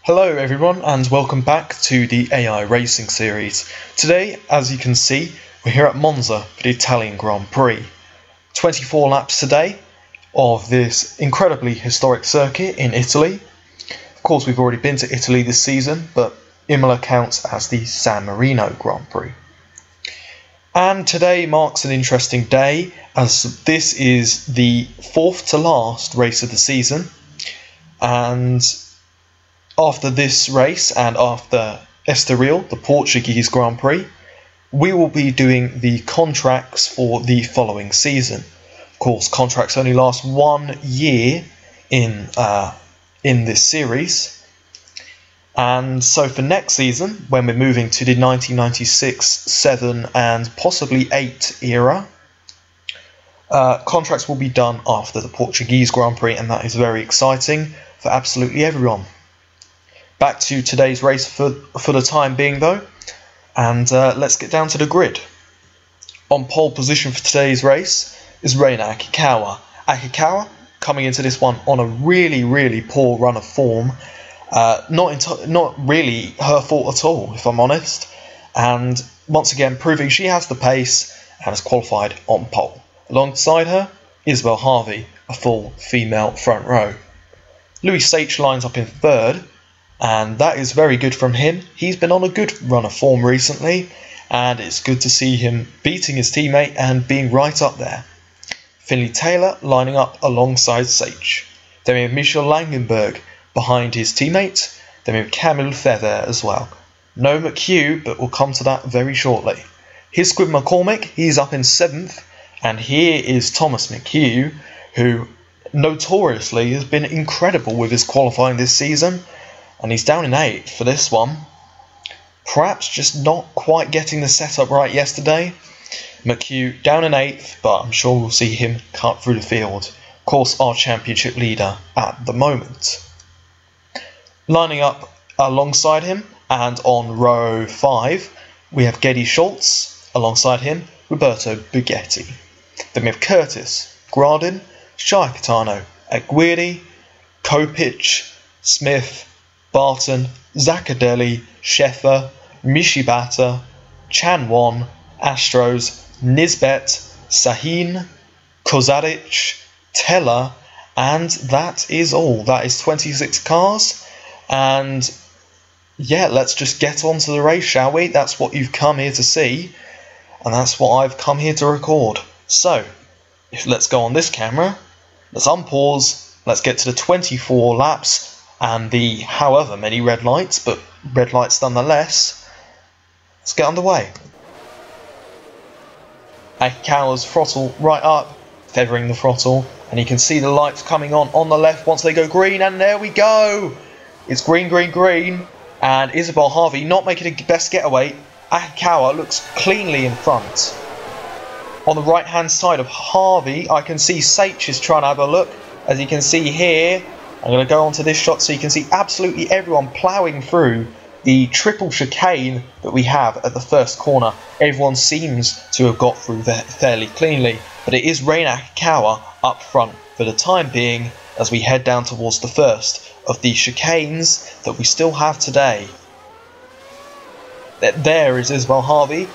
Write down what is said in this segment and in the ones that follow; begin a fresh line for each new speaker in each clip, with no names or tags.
Hello everyone and welcome back to the AI Racing series. Today, as you can see, we're here at Monza for the Italian Grand Prix. 24 laps today of this incredibly historic circuit in Italy. Of course, we've already been to Italy this season, but Imola counts as the San Marino Grand Prix. And today marks an interesting day, as this is the fourth to last race of the season. And after this race and after Estoril, the Portuguese Grand Prix, we will be doing the contracts for the following season. Of course, contracts only last 1 year in this series. And so for next season, when we're moving to the 1996, 7 and possibly 8 era, contracts will be done after the Portuguese Grand Prix, and that is very exciting for absolutely everyone. Back to today's race for the time being though, and let's get down to the grid. On pole position for today's race is Reina Akikawa. Akikawa coming into this one on a really poor run of form. Not really her fault at all, if I'm honest, and once again proving she has the pace and has qualified on pole. Alongside her, Isabel Harvey, a full female front row. Louis Sage lines up in third, and that is very good from him. He's been on a good run of form recently, and it's good to see him beating his teammate and being right up there. Finley Taylor lining up alongside Sage. Then we have Michel Langenberg behind his teammate. Then we have Camille Feather as well. No McHugh, but we'll come to that very shortly. Here's Squid McCormick, he's up in 7th, and here is Thomas McHugh, who notoriously has been incredible with his qualifying this season. And he's down in 8th for this one. Perhaps just not quite getting the setup right yesterday. McHugh down in 8th, but I'm sure we'll see him cut through the field. Of course, our championship leader at the moment. Lining up alongside him, and on row 5, we have Geddy Schultz. Alongside him, Roberto Bugatti. Then we have Curtis, Gradin, Sciacatano, Aguirre, Kopich, Smith, Barton, Zaccardelli, Sheffer, Mishibata, Chanwon, Astros, Nisbet, Sahin, Kozadic, Teller, and that is all. That is 26 cars, and yeah, let's just get on to the race, shall we? That's what you've come here to see, and that's what I've come here to record. So, let's go on this camera, let's unpause, let's get to the 24 laps, and the however many red lights, but red lights nonetheless. Let's get underway. Akikawa's throttle right up, feathering the throttle, and you can see the lights coming on the left once they go green, and there we go! It's green, and Isabel Harvey not making the best getaway. Akikawa looks cleanly in front. On the right hand side of Harvey, I can see Sage is trying to have a look. As you can see here, I'm going to go on to this shot so you can see absolutely everyone ploughing through the triple chicane that we have at the first corner. Everyone seems to have got through there fairly cleanly, but it is Reina Akikawa up front for the time being as we head down towards the first of the chicanes that we still have today. There is Isabel Harvey,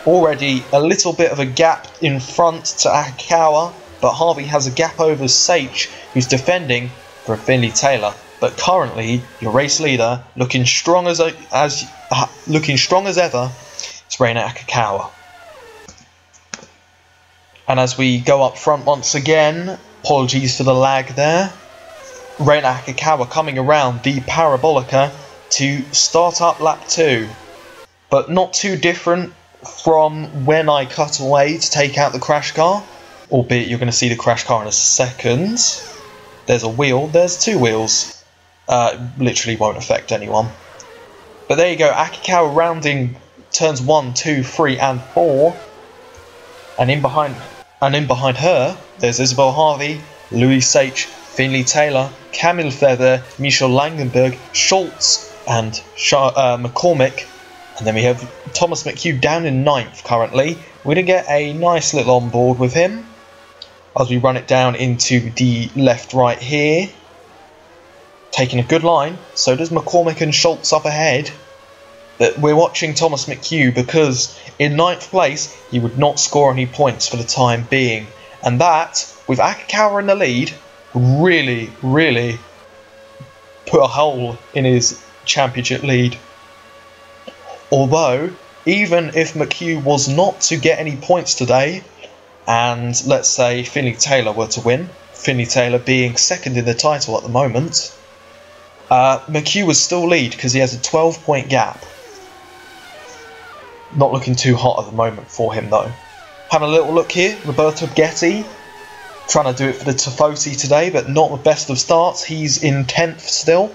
already a little bit of a gap in front to Akikawa, but Harvey has a gap over Sage, who's defending for Finley Taylor, but currently your race leader, looking strong as ever, is Reina Akikawa. And as we go up front once again, apologies for the lag there, Reina Akikawa coming around the Parabolica to start up lap 2, but not too different from when I cut away to take out the crash car, albeit you're going to see the crash car in a second. There's a wheel, there's 2 wheels, literally won't affect anyone. But there you go, Akikawa rounding turns 1, 2, 3 and 4, and in behind her, there's Isabel Harvey, Louis Sage, Finley Taylor, Camille Feather, Michel Langenberg, Schultz and McCormick, and then we have Thomas McHugh down in 9th currently. We're going to get a nice little onboard with him as we run it down into the left right here. taking a good line. So does McCormick and Schultz up ahead. That we're watching Thomas McHugh because in 9th place he would not score any points for the time being, and that, with Akikawa in the lead, really put a hole in his championship lead. Although, even if McHugh was not to get any points today, and let's say Finley Taylor were to win, Finley Taylor being second in the title at the moment, McHugh would still lead because he has a 12-point gap. Not looking too hot at the moment for him though. Having a little look here, Roberto Getty trying to do it for the Tifosi today, but not the best of starts. He's in 10th still.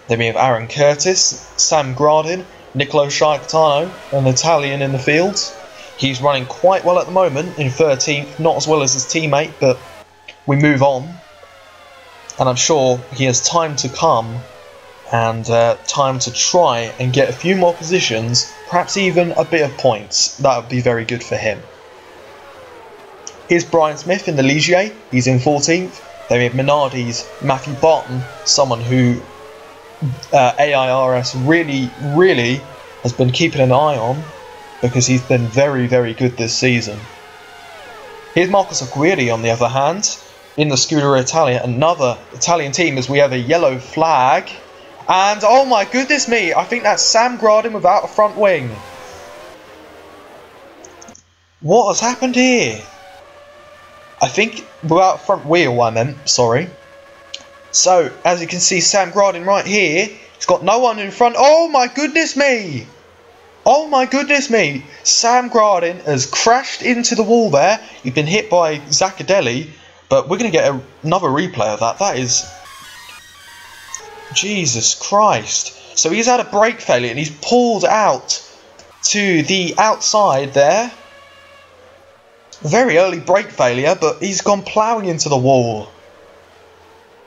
Then we have Aaron Curtis, Sam Gradin, Nicolo Sciacatano, an Italian in the fields. He's running quite well at the moment in 13th, not as well as his teammate, but we move on. And I'm sure he has time to come and time to try and get a few more positions, perhaps even a bit of points. That would be very good for him. Here's Brian Smith in the Ligier, he's in 14th. Then we have Minardi's Matthew Barton, someone who AIRS really has been keeping an eye on because he's been very good this season. Here's Marcos Aguirre on the other hand, in the Scuderia Italia, another Italian team, as we have a yellow flag. And oh my goodness me, I think that's Sam Gradin without a front wing. What has happened here? I think without a front wheel, I meant, sorry. So, as you can see, Sam Gradin right here, he's got no one in front. Oh my goodness me! Oh my goodness me! Sam Gradin has crashed into the wall there. He's been hit by Zaccadelli, but we're going to get another replay of that. That is... Jesus Christ. So he's had a brake failure and he's pulled out to the outside there. Very early brake failure, but he's gone ploughing into the wall.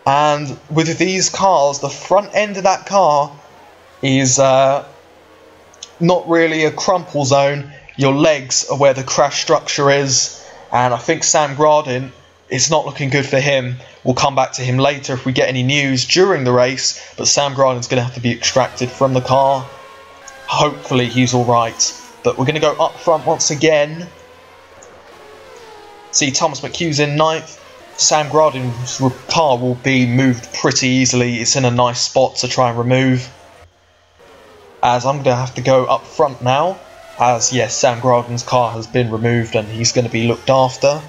And with these cars, the front end of that car is not really a crumple zone. Your legs are where the crash structure is. And I think Sam Gradin, it's not looking good for him. We'll come back to him later if we get any news during the race. But Sam Gradin's going to have to be extracted from the car. Hopefully he's alright. But we're going to go up front once again. See, Thomas McHugh's in 9th. Sam Gradin's car will be moved pretty easily. It's in a nice spot to try and remove. As I'm going to have to go up front now. As, yes, Sam Gradin's car has been removed and he's going to be looked after.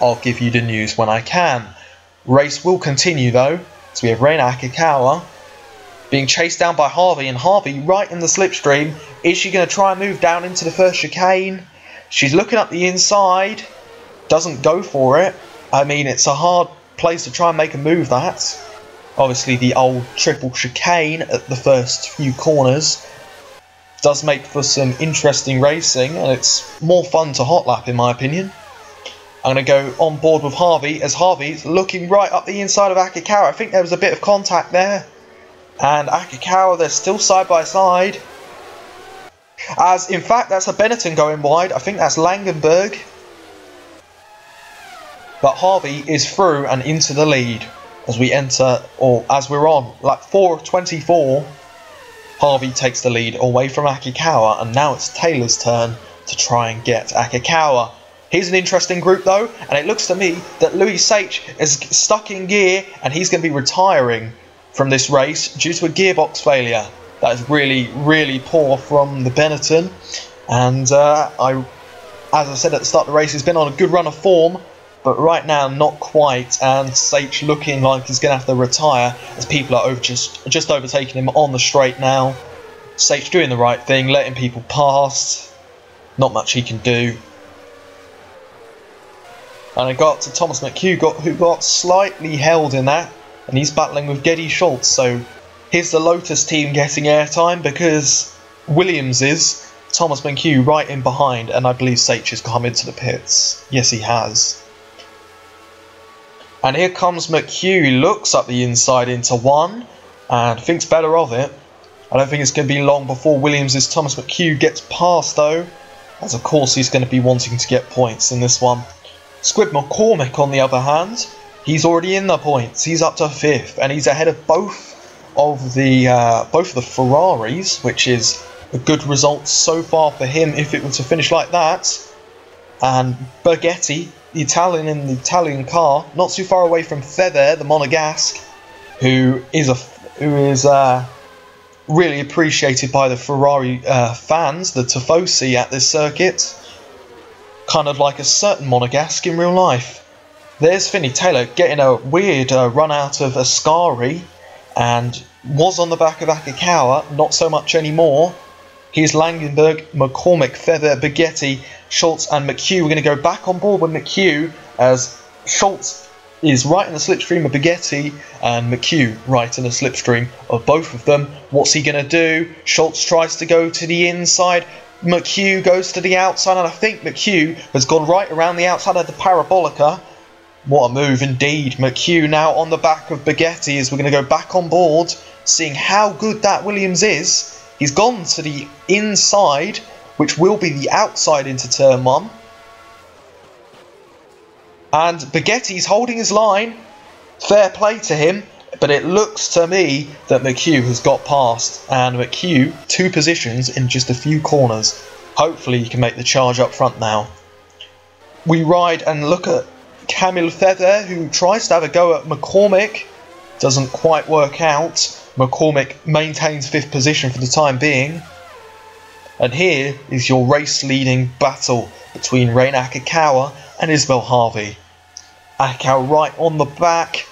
I'll give you the news when I can. Race will continue though. So we have Reina Akikawa being chased down by Harvey, and Harvey right in the slipstream. Is she going to try and move down into the first chicane? She's looking up the inside. Doesn't go for it. I mean, it's a hard place to try and make a move, that. Obviously the old triple chicane at the first few corners does make for some interesting racing, and it's more fun to hot lap in my opinion. I'm going to go on board with Harvey, as Harvey's looking right up the inside of Akikawa. I think there was a bit of contact there. And Akikawa, they're still side by side. As, in fact, that's a Benetton going wide. I think that's Langenberg. But Harvey is through and into the lead as we enter, or as we're on, like 4:24. Harvey takes the lead away from Akikawa, and now it's Taylor's turn to try and get Akikawa. Here's an interesting group though, and it looks to me that Louis Sage is stuck in gear and he's going to be retiring from this race due to a gearbox failure. That is really poor from the Benetton, and as I said at the start of the race, he's been on a good run of form, but right now not quite, and Sage looking like he's going to have to retire as people are just overtaking him on the straight now. Sage doing the right thing, letting people pass, not much he can do. And I got to Thomas McHugh, who got slightly held in that, and he's battling with Geddy Schultz. So here's the Lotus team getting airtime because Williams is Thomas McHugh right in behind, and I believe Sage has come into the pits. Yes, he has. And here comes McHugh. He looks up the inside into one and thinks better of it. I don't think it's going to be long before Williams' Thomas McHugh gets past though, as of course he's going to be wanting to get points in this one. Squid McCormick on the other hand, He's already in the points. He's up to 5th, and he's ahead of both of the Ferraris, which is a good result so far for him if it were to finish like that. And Bergetti, the Italian in the Italian car, not too far away from Feather, the Monegasque, who is really appreciated by the Ferrari fans, the Tifosi at this circuit. Kind of like a certain Monegasque in real life. There's Finny Taylor getting a weird run out of Ascari, and was on the back of Akikawa, not so much anymore. Here's Langenberg, McCormick, Feather, Bergetti, Schultz and McHugh. We're going to go back on board with McHugh, as Schultz is right in the slipstream of Bergetti and McHugh right in the slipstream of both of them. What's he going to do? Schultz tries to go to the inside. McHugh goes to the outside, and I think McHugh has gone right around the outside of the Parabolica. What a move indeed. McHugh now on the back of Bergetti as we're going to go back on board, seeing how good that Williams is. He's gone to the inside, which will be the outside into turn 1. And Bergetti's holding his line. Fair play to him, but it looks to me that McHugh has got past. And McHugh, 2 positions in just a few corners. Hopefully he can make the charge up front now. We ride and look at Camille Feather, who tries to have a go at McCormick. Doesn't quite work out. McCormick maintains 5th position for the time being. And here is your race-leading battle between Reina Akikawa and Isabel Harvey. Akikawa right on the back,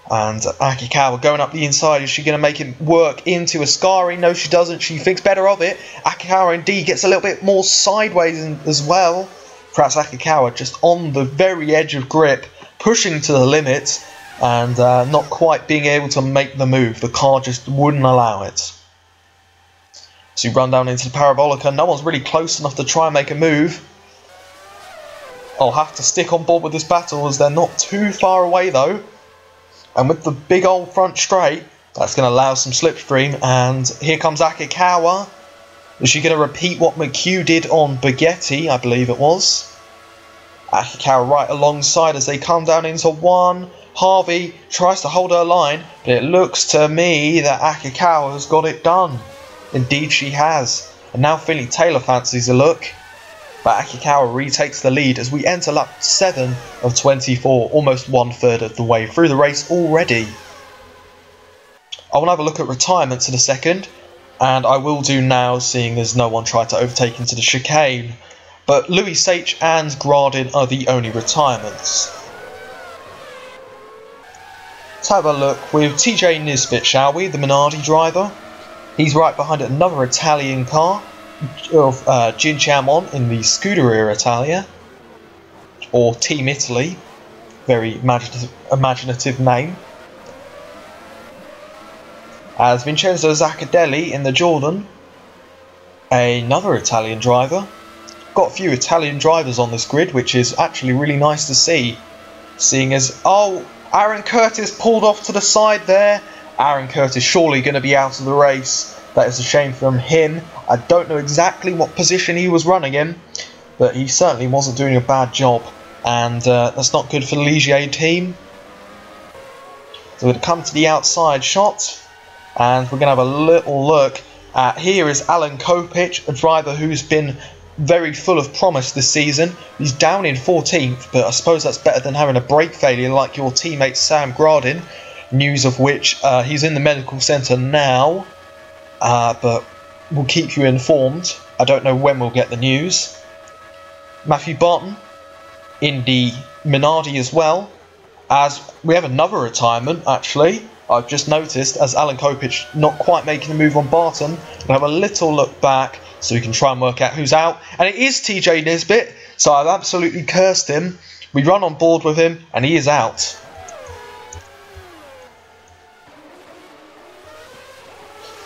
and Akikawa going up the inside. Is she going to make him work into Ascari? No, she doesn't. She thinks better of it. Akikawa indeed gets a little bit more sideways as well. Perhaps Akikawa just on the very edge of grip, pushing to the limit, and not quite being able to make the move. The car just wouldn't allow it. So you run down into the Parabolica. No one's really close enough to try and make a move. I'll have to stick on board with this battle, as they're not too far away though. And with the big old front straight, that's going to allow some slipstream. And here comes Akikawa. Is she going to repeat what McHugh did on Bergetti, I believe it was? Akikawa right alongside as they come down into 1. Harvey tries to hold her line, but it looks to me that Akikawa has got it done. Indeed she has. And now Finley Taylor fancies a look. But Akikawa retakes the lead as we enter lap 7 of 24, almost 1/3 of the way through the race already. I want to have a look at retirements in a second, and I will do now, seeing as no one tried to overtake into the chicane. But Louis Sage and Gradin are the only retirements. Let's have a look with TJ Nisbet, shall we, the Minardi driver. He's right behind another Italian car of Gin Chamon in the Scuderia Italia, or Team Italy, very imaginative name. As Vincenzo Zaccadelli in the Jordan, another Italian driver. Got a few Italian drivers on this grid, which is actually really nice to see, seeing as, oh, Aaron Curtis pulled off to the side there. Aaron Curtis surely going to be out of the race. That is a shame from him. I don't know exactly what position he was running in, but he certainly wasn't doing a bad job, and that's not good for the Ligier team. So we're going to come to the outside shot, and we're going to have a little look at, here is Alan Kopich, a driver who's been very full of promise this season. He's down in 14th, but I suppose that's better than having a brake failure like your teammate Sam Gradin, news of which he's in the medical centre now, but we'll keep you informed. I don't know when we'll get the news. Matthew Barton in the Minardi as well, as we have another retirement actually. I've just noticed, as Alan Kopich not quite making a move on Barton. We'll have a little look back so we can try and work out who's out. And it is TJ Nisbet, so I've absolutely cursed him. We run on board with him, and he is out.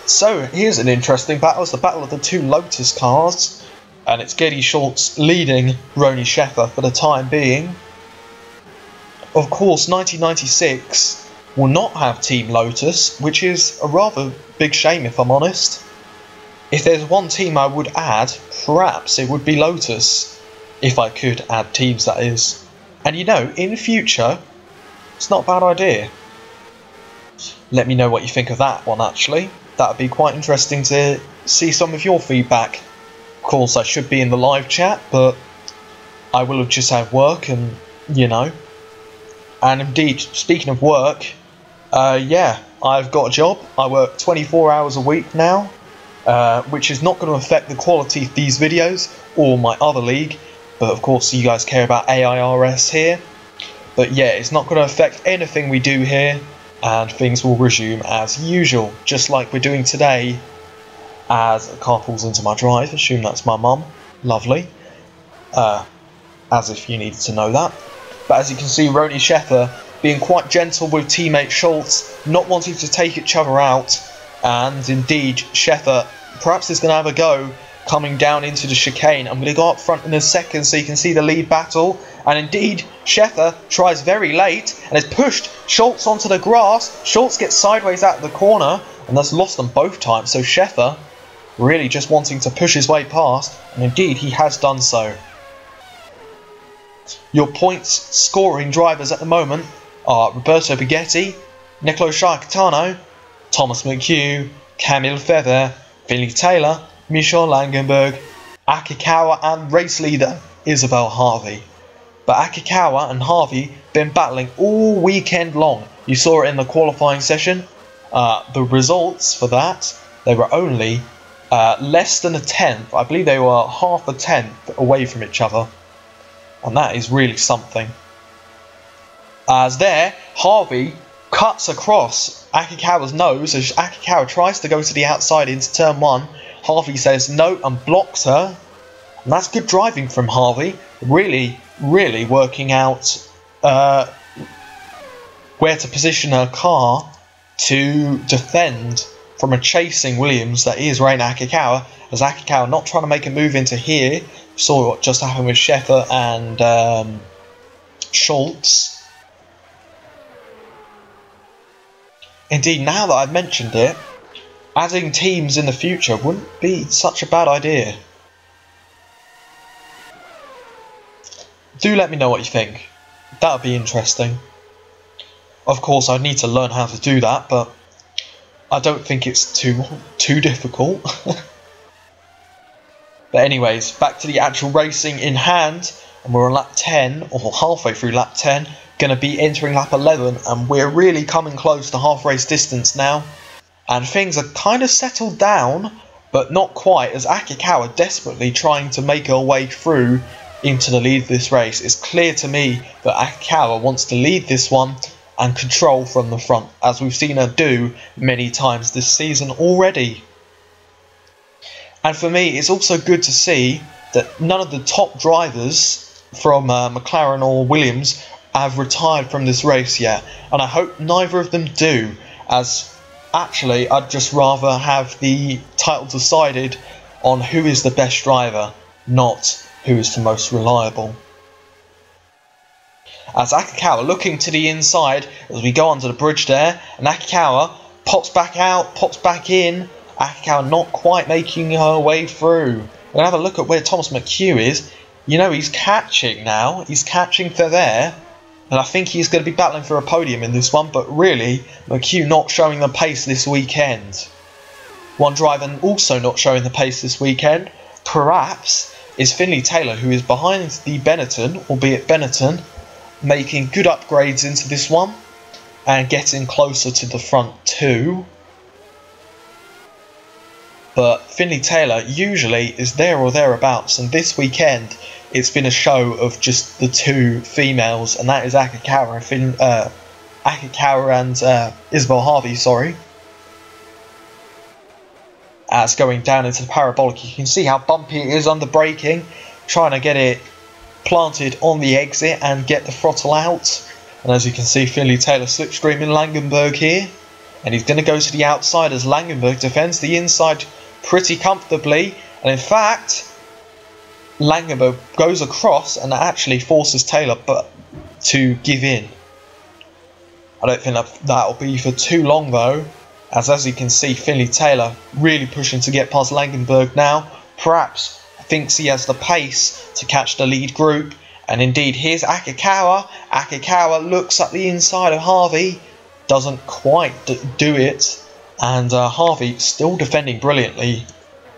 So here's an interesting battle. It's the battle of the 2 Lotus cars, and it's Geddy Schultz leading Ronnie Sheffer for the time being. Of course, 1996 will not have Team Lotus, which is a rather big shame if I'm honest. If there's one team I would add, perhaps it would be Lotus. If I could add teams, that is. And you know, in future, It's not a bad idea. Let me know what you think of that one, actually. That would be quite interesting to see some of your feedback. Of course, I should be in the live chat, but I will have just had work and, you know. And indeed, speaking of work, yeah, I've got a job. I work 24 hours a week now, which is not going to affect the quality of these videos or my other league. But of course, you guys care about AIRS here. But yeah, it's not going to affect anything we do here, and things will resume as usual, just like we're doing today. As a car pulls into my drive, assume that's my mum. Lovely. As if you needed to know that. But as you can see, Ronnie Sheffer being quite gentle with teammate Schultz, not wanting to take each other out. And indeed, Sheffer perhaps is going to have a go coming down into the chicane. I'm going to go up front in a second so you can see the lead battle. And indeed, Sheffer tries very late and has pushed Schultz onto the grass. Schultz gets sideways out of the corner and thus lost them both times. So Sheffer really just wanting to push his way past, and indeed he has done so. Your points scoring drivers at the moment are Roberto Baghetti, Nicolo Sciacatano, Thomas McHugh, Camille Feather, Finley Taylor, Michel Langenberg, Akikawa and race leader Isabel Harvey. But Akikawa and Harvey been battling all weekend long. You saw it in the qualifying session. The results for that, they were only less than a tenth. I believe they were half a tenth away from each other. And that is really something. As there, Harvey cuts across Akikawa's nose as Akikawa tries to go to the outside into turn 1. Harvey says no and blocks her. And that's good driving from Harvey. Really working out where to position her car to defend from a chasing Williams that is Reina Akikawa. As Akikawa not trying to make a move into here. Saw what just happened with Sheffer and Schultz. Indeed, now that I've mentioned it, adding teams in the future wouldn't be such a bad idea. Do let me know what you think. That would be interesting. Of course, I'd need to learn how to do that, but I don't think it's too difficult. But anyways, back to the actual racing in hand, and we're on lap 10, or halfway through lap 10, going to be entering lap 11, and we're really coming close to half race distance now. And things are kind of settled down, but not quite, as Akikawa desperately trying to make her way through into the lead of this race. It's clear to me that Akikawa wants to lead this one and control from the front, as we've seen her do many times this season already. And for me, it's also good to see that none of the top drivers from McLaren or Williams have retired from this race yet. And I hope neither of them do, as actually I'd just rather have the title decided on who is the best driver, not who is the most reliable. As Akikawa looking to the inside as we go onto the bridge there, and Akikawa pops back out, pops back in. Akikawa not quite making her way through. We're going to have a look at where Thomas McHugh is. You know, he's catching now. He's catching for there. And I think he's going to be battling for a podium in this one. But really, McHugh not showing the pace this weekend. One driver also not showing the pace this weekend, perhaps, is Finley Taylor, who is behind the Benetton, albeit Benetton, making good upgrades into this one. And getting closer to the front too. But Finley Taylor usually is there or thereabouts, and this weekend it's been a show of just the two females, and that is Akikawa and Isabel Harvey, sorry. As going down into the parabolic, you can see how bumpy it is under braking, trying to get it planted on the exit and get the throttle out. And as you can see, Finley Taylor slipstreaming Langenberg here, and he's going to go to the outside as Langenberg defends the inside pretty comfortably, and in fact Langenberg goes across and actually forces Taylor to give in. I don't think that'll be for too long though, as you can see Finley Taylor really pushing to get past Langenberg now. Perhaps thinks he has the pace to catch the lead group, And indeed, here's Akikawa. Akikawa looks at the inside of Harvey, doesn't quite do it, and Harvey still defending brilliantly.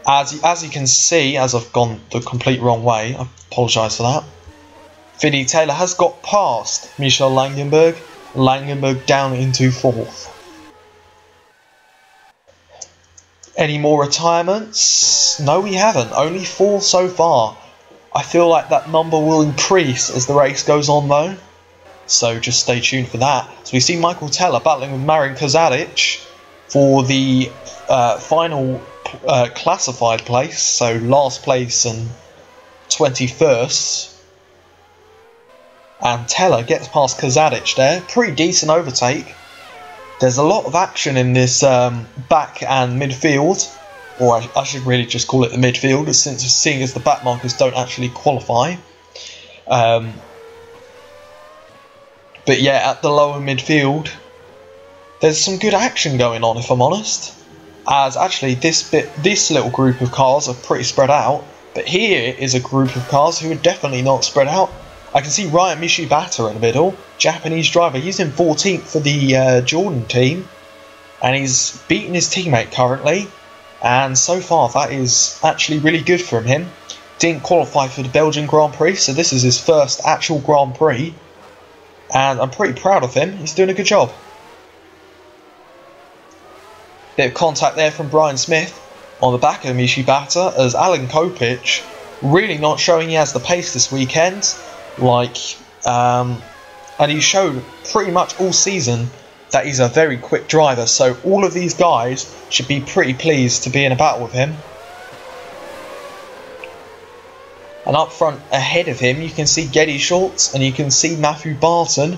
As you can see, as I've gone the complete wrong way, I apologise for that. Finley Taylor has got past Michel Langenberg. Langenberg down into 4th. Any more retirements? No, we haven't. Only 4 so far. I feel like that number will increase as the race goes on though. So just stay tuned for that. So we see Michael Teller battling with Marin Kozadic for the final classified place. So last place and 21st. And Teller gets past Kozadic there. Pretty decent overtake. There's a lot of action in this back and midfield. Or I should really just call it the midfield, since seeing as the back markers don't actually qualify. But yeah, at the lower midfield, there's some good action going on, if I'm honest. As actually this little group of cars are pretty spread out, but here is a group of cars who are definitely not spread out. I can see Ryan Mishibata in the middle, Japanese driver. He's in 14th for the Jordan team, and he's beaten his teammate currently. And so far, that is actually really good from him. Didn't qualify for the Belgian Grand Prix, so this is his first actual Grand Prix. And I'm pretty proud of him. He's doing a good job. Bit of contact there from Brian Smith on the back of Mishibata, as Alan Kopich really not showing he has the pace this weekend. And he showed pretty much all season that he's a very quick driver, so all of these guys should be pretty pleased to be in a battle with him. And up front ahead of him you can see Geddy Schultz, and you can see Matthew Barton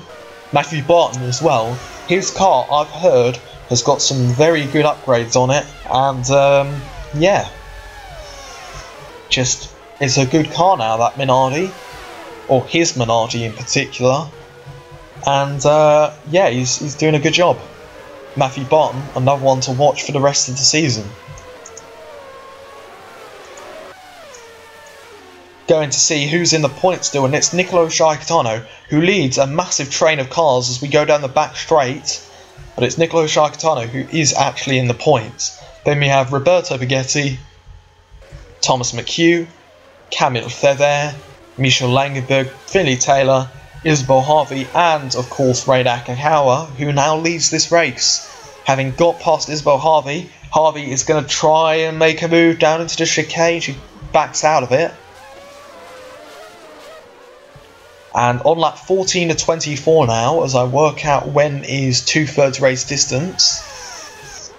as well. His car, I've heard, has got some very good upgrades on it, and yeah, just it's a good car now, that Minardi, or his Minardi in particular. And yeah, he's doing a good job. Matthew Barton, another one to watch for the rest of the season. Going to see who's in the points still, and it's Nicolo Sciacatano, who leads a massive train of cars as we go down the back straight. But it's Nicolo Sciacatano who is actually in the points. Then we have Roberto Baghetti, Thomas McHugh, Camille Feather, Michel Langenberg, Finley Taylor, Isabel Harvey, and of course Reina Akikawa, who now leads this race. Having got past Isabel Harvey, Harvey is going to try and make a move down into the chicane. She backs out of it. And on lap 14 to 24 now, as I work out when is 2/3 race distance,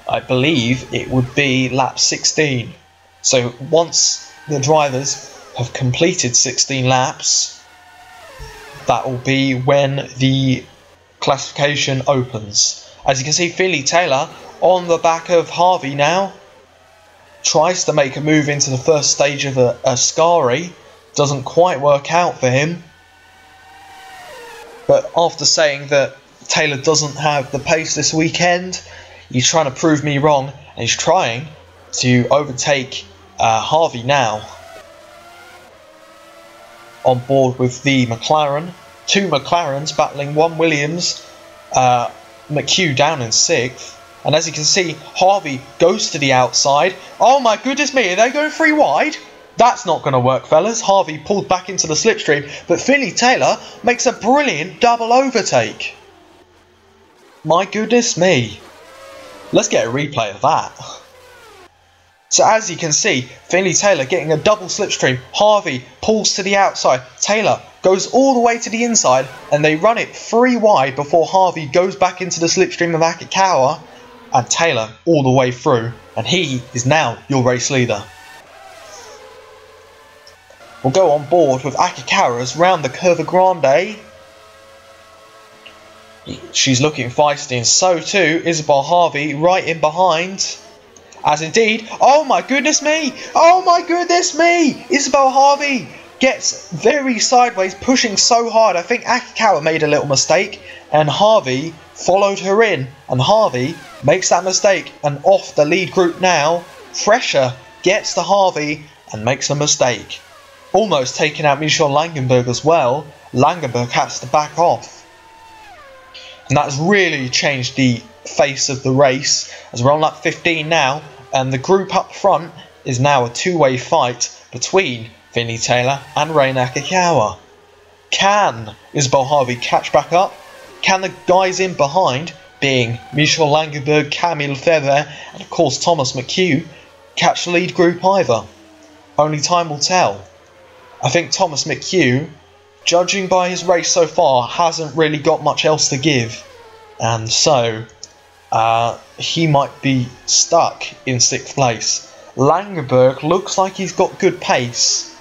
I believe it would be lap 16. So once the drivers have completed 16 laps, that will be when the classification opens. As you can see, Finley Taylor on the back of Harvey now tries to make a move into the first stage of a Ascari. Doesn't quite work out for him. But after saying that Taylor doesn't have the pace this weekend, he's trying to prove me wrong, and he's trying to overtake Harvey now. On board with the McLaren, 2 McLarens battling 1 Williams, McHugh down in 6th, and as you can see, Harvey goes to the outside. Oh my goodness me, are they going 3 wide? That's not going to work, fellas. Harvey pulled back into the slipstream, but Finley Taylor makes a brilliant double overtake. My goodness me. Let's get a replay of that. So as you can see, Finley Taylor getting a double slipstream. Harvey pulls to the outside. Taylor goes all the way to the inside, and they run it 3 wide before Harvey goes back into the slipstream of Akikawa, and Taylor all the way through, and he is now your race leader. We'll go on board with Akikawa's round the Curva Grande. She's looking feisty, and so too Isabel Harvey right in behind. As indeed, oh my goodness me! Oh my goodness me! Isabel Harvey gets very sideways, pushing so hard. I think Akikawa made a little mistake, and Harvey followed her in. And Harvey makes that mistake, and off the lead group now. Fresher gets to Harvey and makes a mistake. almost taking out Michel Langenberg as well. Langenberg has to back off. And that's really changed the face of the race, as we're on lap 15 now, and the group up front is now a two-way fight between Vinnie Taylor and Reina Akikawa. Can Isabel Harvey catch back up? Can the guys in behind, being Michel Langenberg, Camille Feather, and of course Thomas McHugh, catch the lead group either? Only time will tell. I think Thomas McHugh, judging by his race so far, hasn't really got much else to give, and so he might be stuck in 6th place. Langenberg looks like he's got good pace,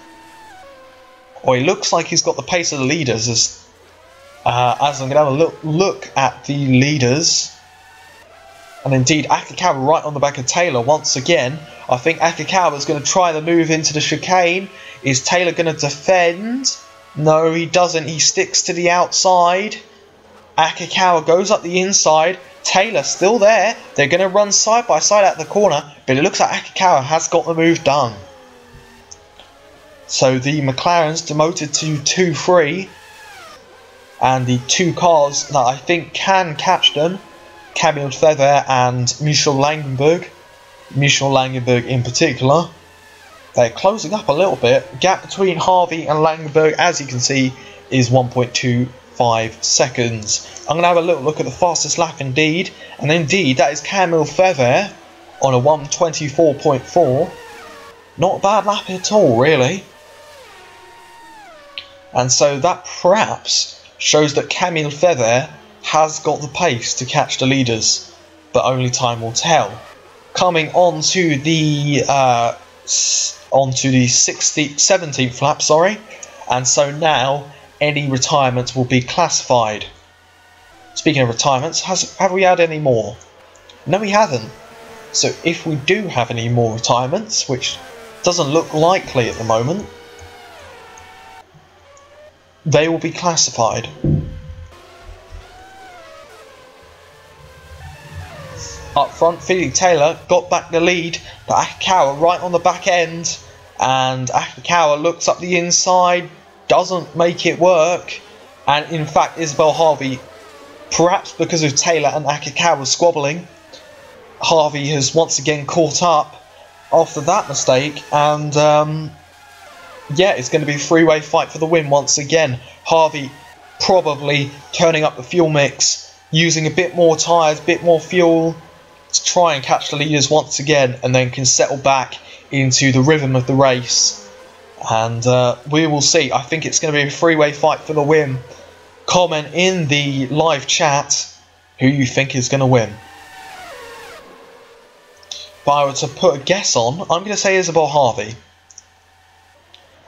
or he looks like he's got the pace of the leaders, as I'm going to have a look at the leaders. And indeed, Akikawa right on the back of Taylor once again. I think Akikawa is going to try the move into the chicane. Is Taylor going to defend? No, he doesn't. He sticks to the outside. Akikawa goes up the inside. Taylor still there. They're going to run side by side at the corner, but it looks like Akikawa has got the move done. So the McLarens demoted to 2-3, and the two cars that I think can catch them, Camille Feather and Michel Langenberg. Michel Langenberg in particular, they're closing up a little bit. Gap between Harvey and Langenberg, as you can see, is 1.25 seconds. I'm going to have a little look at the fastest lap indeed, and indeed that is Camille Feather on a 1:24.4. Not a bad lap at all, really. And so that perhaps shows that Camille Feather has got the pace to catch the leaders, but only time will tell. Coming on to the 17th lap, sorry, and so now any retirements will be classified. Speaking of retirements, have we had any more? No, we haven't. So if we do have any more retirements, which doesn't look likely at the moment, they will be classified. Up front, Vinnie Taylor got back the lead, but Akikawa right on the back end, and Akikawa looks up the inside, doesn't make it work, and in fact Isabel Harvey, perhaps because of Taylor and Akikawa squabbling, Harvey has once again caught up after that mistake, and yeah, it's going to be a three-way fight for the win once again. Harvey probably turning up the fuel mix, using a bit more tyres, a bit more fuel, to try and catch the leaders once again, and then can settle back into the rhythm of the race. And we will see. I think it's going to be a three-way fight for the win. Comment in the live chat who you think is going to win. If I were to put a guess on, I'm going to say Isabel Harvey.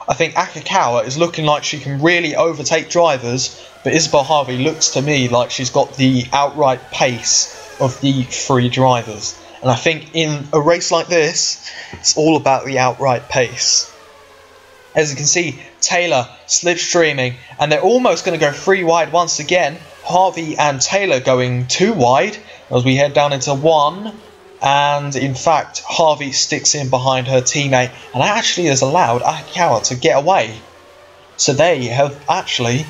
I think Akikawa is looking like she can really overtake drivers, but Isabel Harvey looks to me like she's got the outright pace of the three drivers. And I think in a race like this, it's all about the outright pace. As you can see, Taylor slipstreaming, and they're almost going to go 3 wide once again. Harvey and Taylor going 2 wide as we head down into 1. And in fact, Harvey sticks in behind her teammate and actually has allowed Akikawa to get away. So they have actually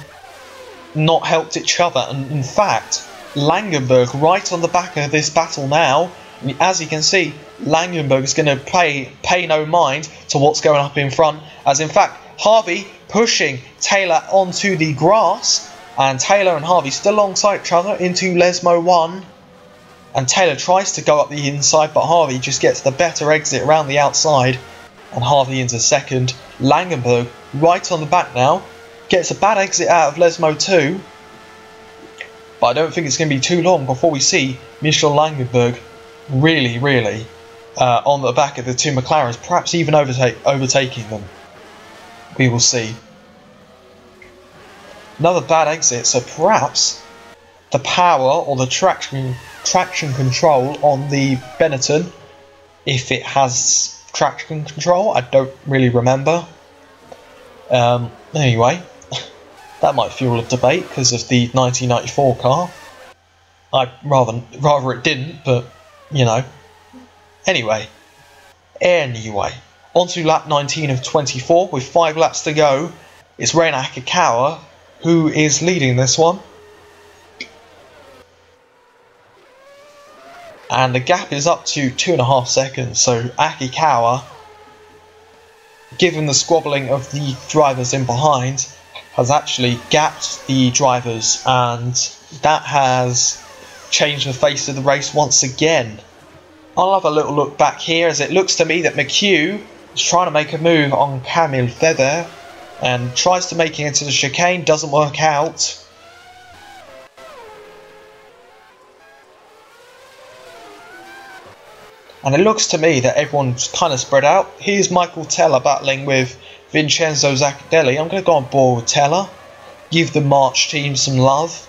not helped each other. And in fact, Langenberg right on the back of this battle now. As you can see, Langenberg is going to pay no mind to what's going up in front. As in fact, Harvey pushing Taylor onto the grass. And Taylor and Harvey still alongside each other into Lesmo 1. And Taylor tries to go up the inside, but Harvey just gets the better exit around the outside. And Harvey into second. Langenberg right on the back now. Gets a bad exit out of Lesmo 2. But I don't think it's going to be too long before we see Michel Langenberg really on the back of the two McLarens, perhaps even overtaking them. We will see. Another bad exit, so perhaps the power or the traction control on the Benetton, if it has traction control, I don't really remember. Anyway, that might fuel a debate because of the 1994 car. I'd rather it didn't, but you know. Anyway, onto lap 19 of 24 with 5 laps to go. It's Reina Akikawa who is leading this one. And the gap is up to 2.5 seconds, so Akikawa, given the squabbling of the drivers in behind, has actually gapped the drivers, and that has changed the face of the race once again. I'll have a little look back here, as it looks to me that McHugh is trying to make a move on Camille Feather and tries to make it into the chicane, doesn't work out. And it looks to me that everyone's kind of spread out. Here's Michael Teller battling with Vincenzo Zaccadelli. I'm going to go on board with Teller, give the March team some love.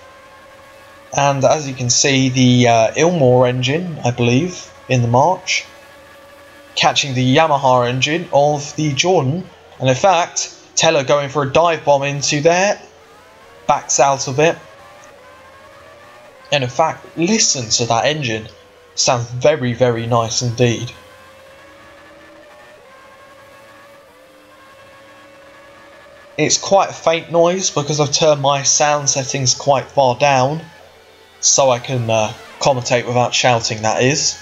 And as you can see, the Ilmore engine, I believe, in the March, catching the Yamaha engine of the Jordan. And in fact, Teller going for a dive bomb into there, backs out of it. And in fact, listen to that engine. Sounds very, very nice indeed. It's quite a faint noise because I've turned my sound settings quite far down, so I can commentate without shouting, that is.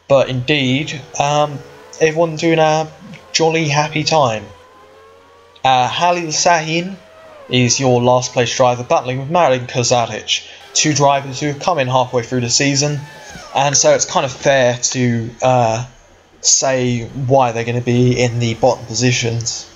But indeed, everyone doing a jolly happy time. Halil Sahin is your last place driver, battling with Marin Kozadic, two drivers who have come in halfway through the season, and so it's kind of fair to say why they're going to be in the bottom positions.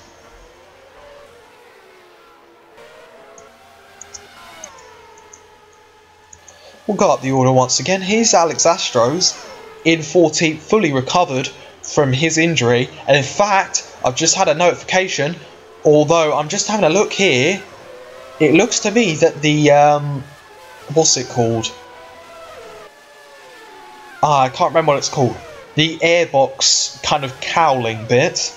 We'll go up the order once again. Here's Alex Astros in 14th, fully recovered from his injury, and in fact I've just had a notification, although I'm just having a look here, it looks to me that the what's it called? I can't remember what it's called. The airbox kind of cowling bit,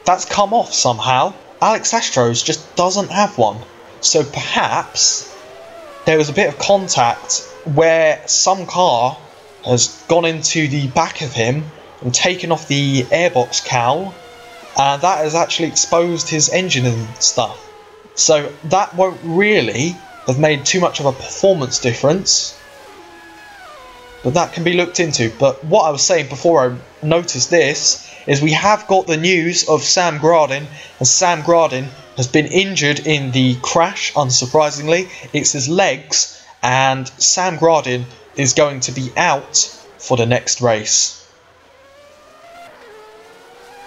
that's come off somehow. Alex Astros just doesn't have one. So perhaps there was a bit of contact where some car has gone into the back of him and taken off the airbox cowl, and that has actually exposed his engine and stuff. So that won't really have made too much of a performance difference, but that can be looked into. But what I was saying before I noticed this is we have got the news of Sam Gradin, and Sam Gradin has been injured in the crash, unsurprisingly. It's his legs, and Sam Gradin is going to be out for the next race.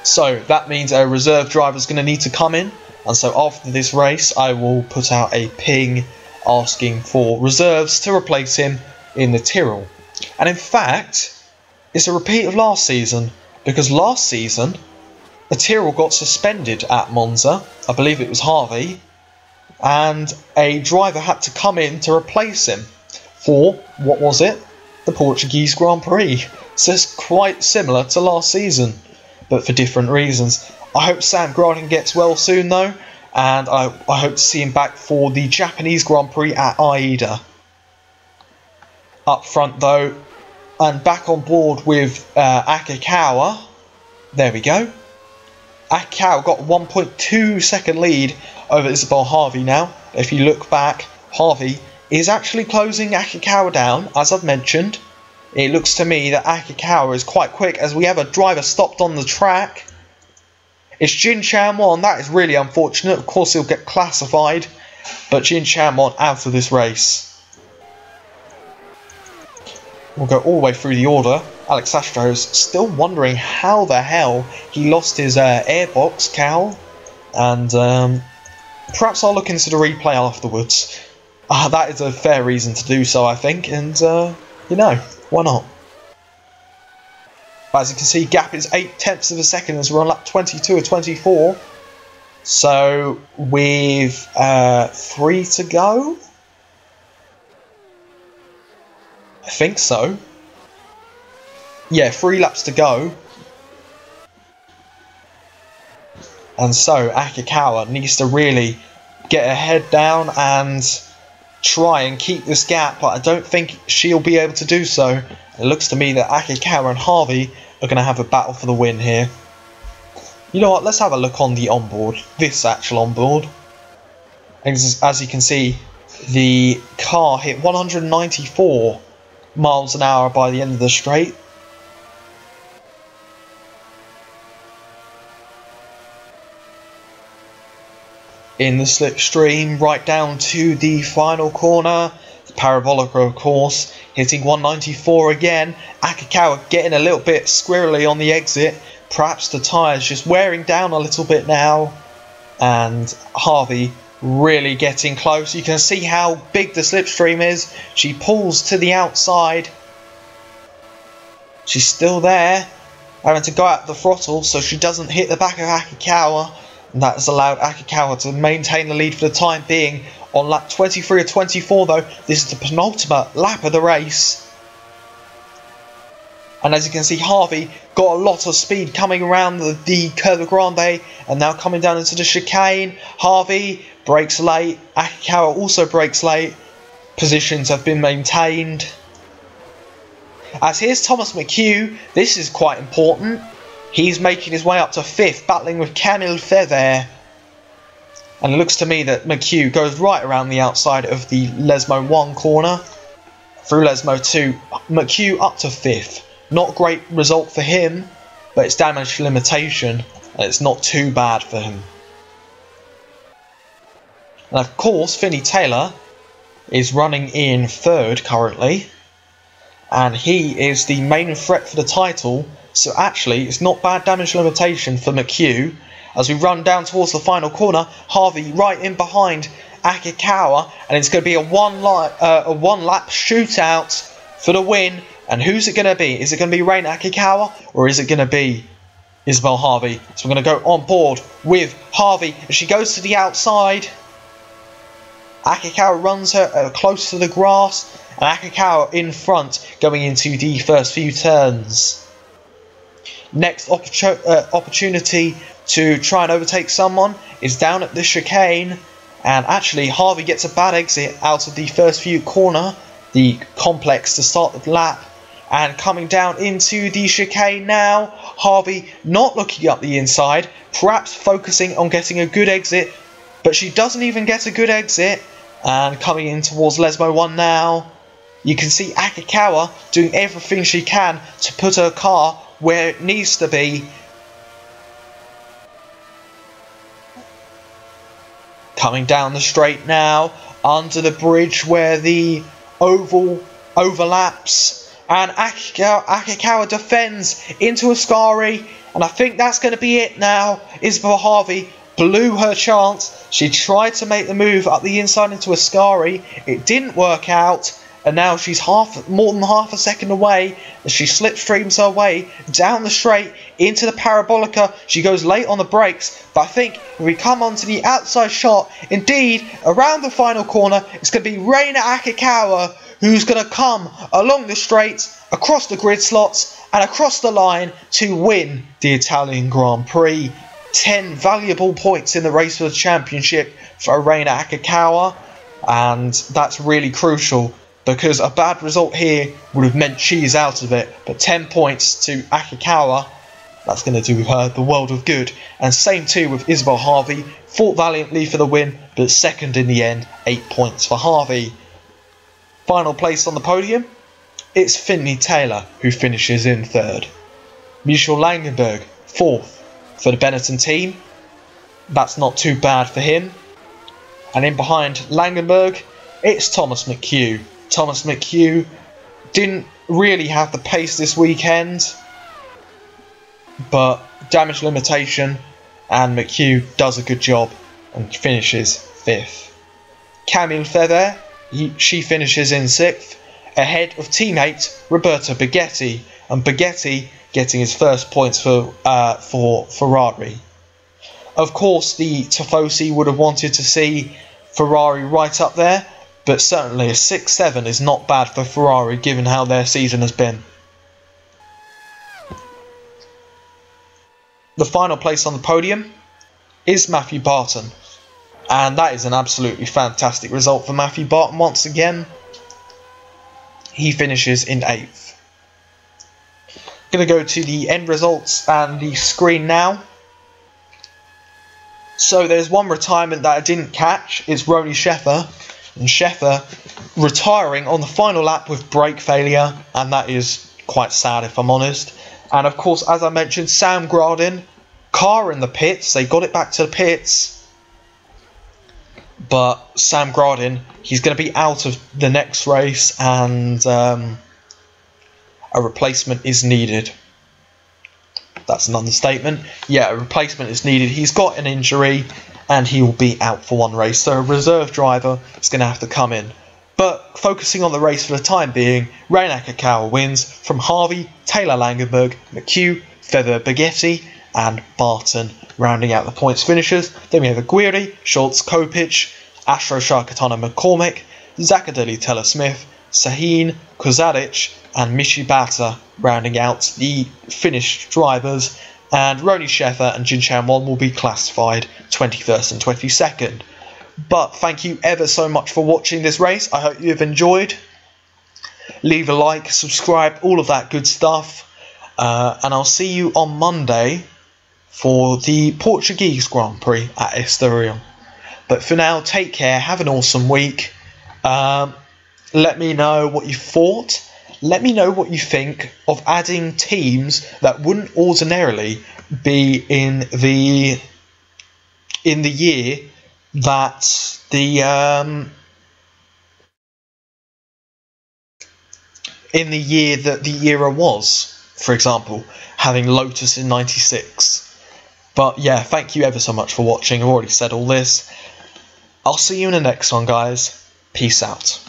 So that means a reserve driver is going to need to come in, and so after this race I will put out a ping asking for reserves to replace him in the Tyrrell. And in fact, it's a repeat of last season, because last season the Tyrrell got suspended at Monza, I believe it was Harvey, and a driver had to come in to replace him for, what was it? The Portuguese Grand Prix. So it's quite similar to last season, but for different reasons. I hope Sam Gradin gets well soon though, and I hope to see him back for the Japanese Grand Prix at AIDA. Up front though, and back on board with Akikawa. There we go. Akikawa got 1.2 second lead over Isabel Harvey now. If you look back, Harvey is actually closing Akikawa down, as I've mentioned. It looks to me that Akikawa is quite quick, as we have a driver stopped on the track. It's Jin Chanwon. That is really unfortunate. Of course he'll get classified, but Jin Chanwon out of this race. We'll go all the way through the order. Alex Astros still wondering how the hell he lost his airbox cowl, and perhaps I'll look into the replay afterwards. That is a fair reason to do so, I think, and you know, why not? But as you can see, gap is 0.8 of a second as we're on lap 22 or 24. So with 3 to go, I think so. Yeah, 3 laps to go. And so Akikawa needs to really get her head down and try and keep this gap, but I don't think she'll be able to do so. It looks to me that Akikawa and Harvey are going to have a battle for the win here. You know what, let's have a look on the onboard, this actual onboard. As you can see, the car hit 194 miles an hour by the end of the straight. In the slipstream, right down to the final corner. The Parabolica, of course, hitting 194 again. Akikawa getting a little bit squirrely on the exit. Perhaps the tyres just wearing down a little bit now. And Harvey really getting close. You can see how big the slipstream is. She pulls to the outside. She's still there, having to go out the throttle so she doesn't hit the back of Akikawa. And that has allowed Akikawa to maintain the lead for the time being. On lap 23 or 24 though, this is the penultimate lap of the race. And as you can see, Harvey got a lot of speed coming around the Curva Grande and now coming down into the chicane. Harvey brakes late, Akikawa also brakes late. Positions have been maintained. As here's Thomas McHugh, this is quite important. He's making his way up to 5th, battling with Camille Feather. And it looks to me that McHugh goes right around the outside of the Lesmo 1 corner. Through Lesmo 2, McHugh up to 5th. Not a great result for him, but it's damage limitation, and it's not too bad for him. And of course, Finney Taylor is running in 3rd currently. And he is the main threat for the title. So actually, it's not bad damage limitation for McHugh. As we run down towards the final corner, Harvey right in behind Akikawa, and it's going to be a one lap shootout for the win. And who's it going to be? Is it going to be Reina Akikawa, or is it going to be Isabel Harvey? So we're going to go on board with Harvey as she goes to the outside. Akikawa runs her close to the grass, and Akikawa in front going into the first few turns. Next opportunity to try and overtake someone is down at the chicane, and actually Harvey gets a bad exit out of the first few corner, the complex to start the lap, and coming down into the chicane now. Harvey not looking up the inside, perhaps focusing on getting a good exit, but she doesn't even get a good exit, and coming in towards Lesmo 1 now. You can see Akikawa doing everything she can to put her car where it needs to be. Coming down the straight now, under the bridge where the oval overlaps, and Akikawa defends into Ascari, and I think that's going to be it now. Isabel Harvey blew her chance. She tried to make the move up the inside into Ascari, it didn't work out. And now she's more than half a second away as she slipstreams her way down the straight into the Parabolica. She goes late on the brakes, but I think if we come onto the outside shot, indeed, around the final corner, it's going to be Reina Akikawa who's going to come along the straight, across the grid slots, and across the line to win the Italian Grand Prix. 10 valuable points in the race for the championship for Reina Akikawa, and that's really crucial, because a bad result here would have meant she's out of it. But 10 points to Akikawa, that's going to do her the world of good. And same too with Isabel Harvey. Fought valiantly for the win, but second in the end. 8 points for Harvey. Final place on the podium, it's Finney Taylor who finishes in 3rd. Michael Langenberg 4th for the Benetton team. That's not too bad for him. And in behind Langenberg, it's Thomas McHugh. Thomas McHugh didn't really have the pace this weekend, but damage limitation, and McHugh does a good job and finishes 5th. Camille Feather, she finishes in 6th, ahead of teammate Roberto Baghetti, and Baghetti getting his first points for Ferrari. Of course, the Tifosi would have wanted to see Ferrari right up there, but certainly a 6-7 is not bad for Ferrari given how their season has been. The final place on the podium is Matthew Barton. And that is an absolutely fantastic result for Matthew Barton once again. He finishes in 8th. Going to go to the end results and the screen now. So there's one retirement that I didn't catch. It's Ronnie Sheffer. And Sheffer retiring on the final lap with brake failure. And that is quite sad if I'm honest. And of course, as I mentioned, Sam Gradin, car in the pits. They got it back to the pits. But Sam Gradin, he's going to be out of the next race. And a replacement is needed. That's an understatement. Yeah, a replacement is needed. He's got an injury and he will be out for one race. So a reserve driver is going to have to come in. But focusing on the race for the time being, Reina Akikawa wins from Harvey, Taylor Langenberg, McHugh, Feather Baghetti and Barton rounding out the points finishers. Then we have Aguirre, Schultz, Kopich, Astro Sharkatana McCormick, Zacadeli Teller Smith, Sahin, Kozadic and Mishibata rounding out the finished drivers, and Ronnie Sheffer and Jin Chan Won will be classified 21st and 22nd. But thank you ever so much for watching this race. I hope you have enjoyed. Leave a like, subscribe, all of that good stuff. And I'll see you on Monday for the Portuguese Grand Prix at Estoril. But for now, take care, have an awesome week. Let me know what you thought. Let me know what you think of adding teams that wouldn't ordinarily be in the year that the era was. For example, having Lotus in '96. But yeah, thank you ever so much for watching. I've already said all this. I'll see you in the next one, guys. Peace out.